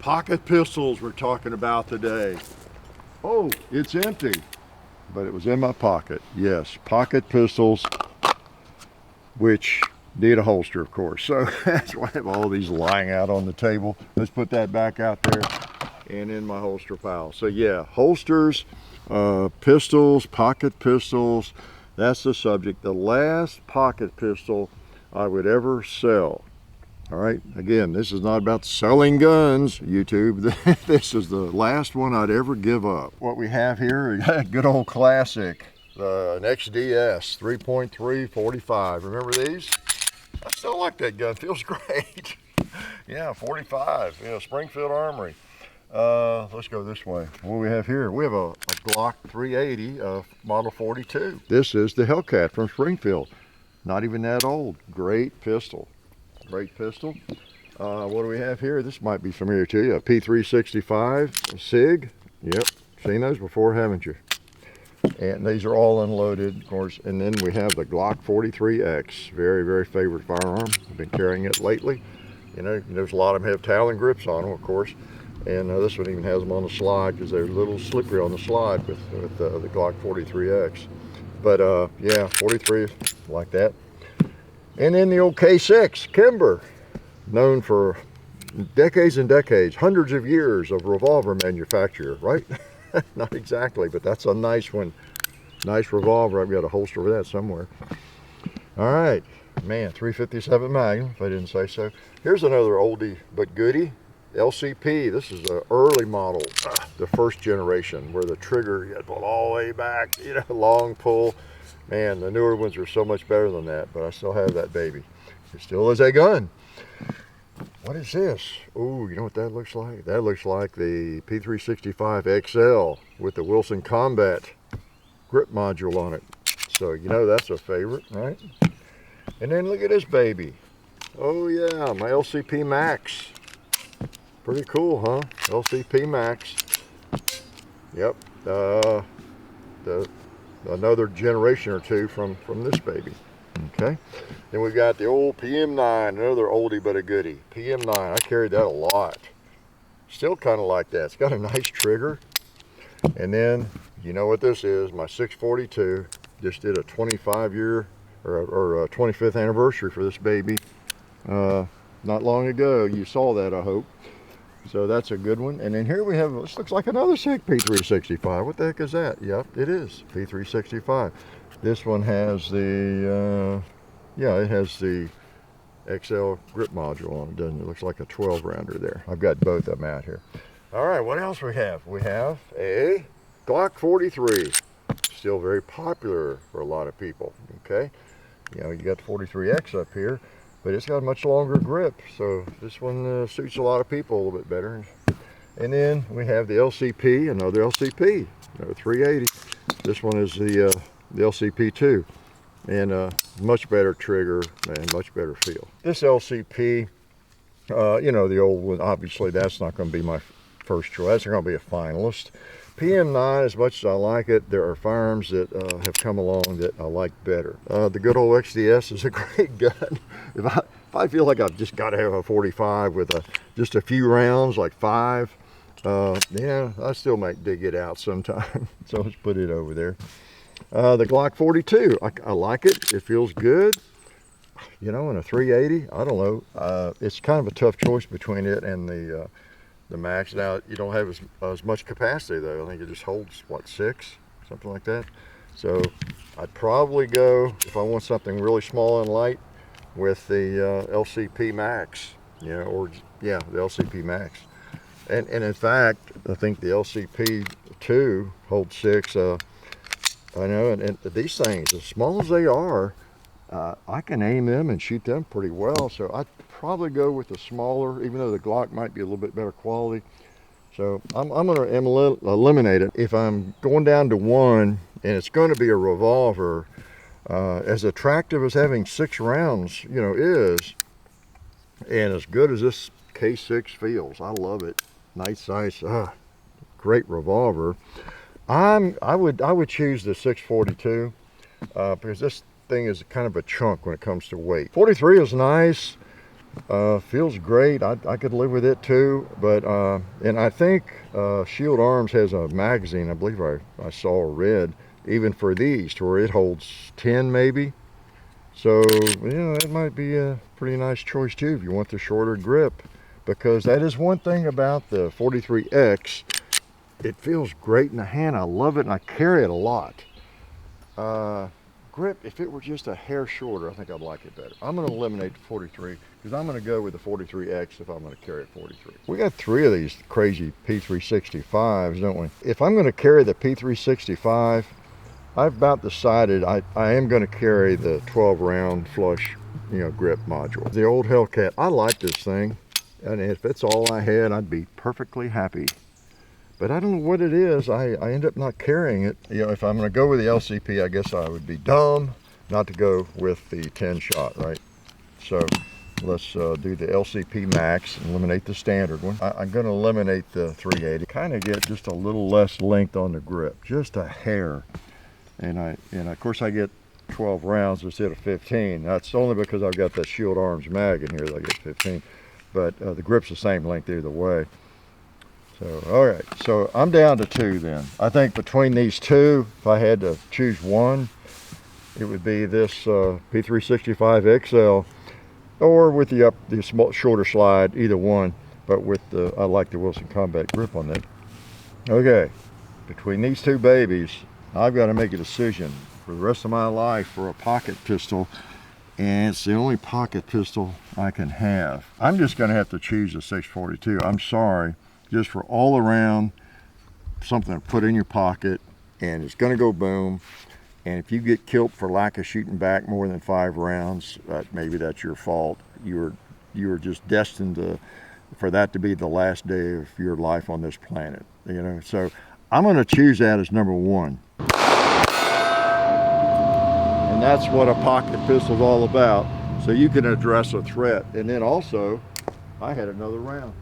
Pocket pistols we're talking about today. Oh, it's empty, but it was in my pocket. Yes, pocket pistols, which need a holster, of course. So that's why I have all these lying out on the table. Let's put that back out there and in my holster pile. So yeah, holsters, pistols, pocket pistols, that's the subject. The last pocket pistol I would ever sell. All right, again, this is not about selling guns, YouTube. This is the last one I'd ever give up. What we have here is a good old classic, an XDS 3.3 45. Remember these? I still like that gun, feels great. Yeah, 45, yeah, Springfield Armory. Let's go this way. What do we have here? We have a Glock 380 model 42. This is the Hellcat from Springfield. Not even that old. Great pistol. Great pistol. What do we have here? This might be familiar to you. A P365 SIG. Yep, seen those before, haven't you? And these are all unloaded, of course. And then we have the Glock 43X. Very, very favorite firearm. I've been carrying it lately. You know, there's a lot of them have Talon grips on them, of course. And this one even has them on the slide because they're a little slippery on the slide with the Glock 43X. But yeah, 43, like that. And then the old K6, Kimber, known for decades and decades, hundreds of years of revolver manufacture, right? Not exactly, but that's a nice one. Nice revolver. I've got a holster for that somewhere. All right, man, 357 Magnum, if I didn't say so. Here's another oldie but goodie, LCP. This is an early model, the first generation, where the trigger, you had to pull all the way back, you know, long pull. Man, the newer ones are so much better than that, but I still have that baby. It still is a gun. What is this? Oh, you know what that looks like? That looks like the P365 XL with the Wilson Combat grip module on it. So, you know that's a favorite, right? And then look at this baby. Oh yeah, my LCP Max. Pretty cool, huh? LCP Max. Yep. Another generation or two from this baby. Okay. Then we got the old PM9, another oldie but a goodie. PM9, I carried that a lot. Still kind of like that. It's got a nice trigger. And then, you know what this is, my 642. Just did a 25-year or a 25th anniversary for this baby. Not long ago. You saw that, I hope. So that's a good one. And then here we have, this looks like another SIG P365. What the heck is that? Yep, it is P365. This one has the, yeah, it has the XL grip module on it, doesn't it? It looks like a 12 rounder there. I've got both of them out here. All right, what else we have? We have a Glock 43. Still very popular for a lot of people, okay? You know, you got the 43X up here, but it's got a much longer grip, so this one suits a lot of people a little bit better. And then we have the LCP, another LCP, another 380. This one is the LCP2, and much better trigger and much better feel. This LCP, you know, the old one, obviously that's not going to be my first choice. That's going to be a Finalist. PM9, as much as I like it, there are firearms that have come along that I like better. The good old XDS is a great gun. If I feel like I've just got to have a 45 with just a few rounds, like 5, yeah, I still might dig it out sometime. So let's put it over there. The Glock 42, I like it. It feels good. You know, and a 380, I don't know. It's kind of a tough choice between it and the Max. Now, you don't have as much capacity, though. I think it just holds, what, 6? Something like that. So I'd probably go, if I want something really small and light, with the LCP Max, you know, or, yeah, the LCP Max. And in fact, I think the LCP2 holds 6. I know, and these things, as small as they are, I can aim them and shoot them pretty well. So I'd probably go with the smaller, even though the Glock might be a little bit better quality. So I'm going to eliminate it. If I'm going down to one, and it's going to be a revolver, as attractive as having 6 rounds, you know, is, and as good as this K6 feels, I love it. Nice size, great revolver. I would choose the 642 because this thing is kind of a chunk when it comes to weight. 43 is nice. Feels great. I could live with it too, but and I think Shield Arms has a magazine, I believe I saw or read, even for these, to where it holds 10 maybe. So, you know, that might be a pretty nice choice too if you want the shorter grip, because that is one thing about the 43X. It feels great in the hand. I love it, and I carry it a lot. Grip, if it were just a hair shorter, I think I'd like it better. I'm going to eliminate the 43 because I'm going to go with the 43X if I'm going to carry a 43. We got 3 of these crazy P365s, don't we? If I'm going to carry the P365, I've about decided I am going to carry the 12 round flush, you know, grip module. The old Hellcat, I like this thing, and if it's all I had, I'd be perfectly happy. But I don't know what it is. I end up not carrying it. You know, if I'm going to go with the LCP, I guess I would be dumb not to go with the 10 shot, right? So let's do the LCP Max and eliminate the standard one. I'm going to eliminate the 380. Kind of get just a little less length on the grip, just a hair. And of course I get 12 rounds instead of 15. That's only because I've got that Shield Arms mag in here that I get 15. But the grip's the same length either way. So, all right, so I'm down to 2 then. I think between these 2, if I had to choose one, it would be this P365 XL, or with the small, shorter slide, either one. But with I like the Wilson Combat grip on that. Okay, between these 2 babies, I've got to make a decision for the rest of my life for a pocket pistol, and it's the only pocket pistol I can have. I'm just going to have to choose a 642. I'm sorry. Just for all around, something to put in your pocket, and it's going to go boom. And if you get killed for lack of shooting back more than 5 rounds, maybe that's your fault. You're just destined for that to be the last day of your life on this planet. You know, so I'm going to choose that as number 1. And that's what a pocket pistol is all about. So you can address a threat. And then also, I had another round.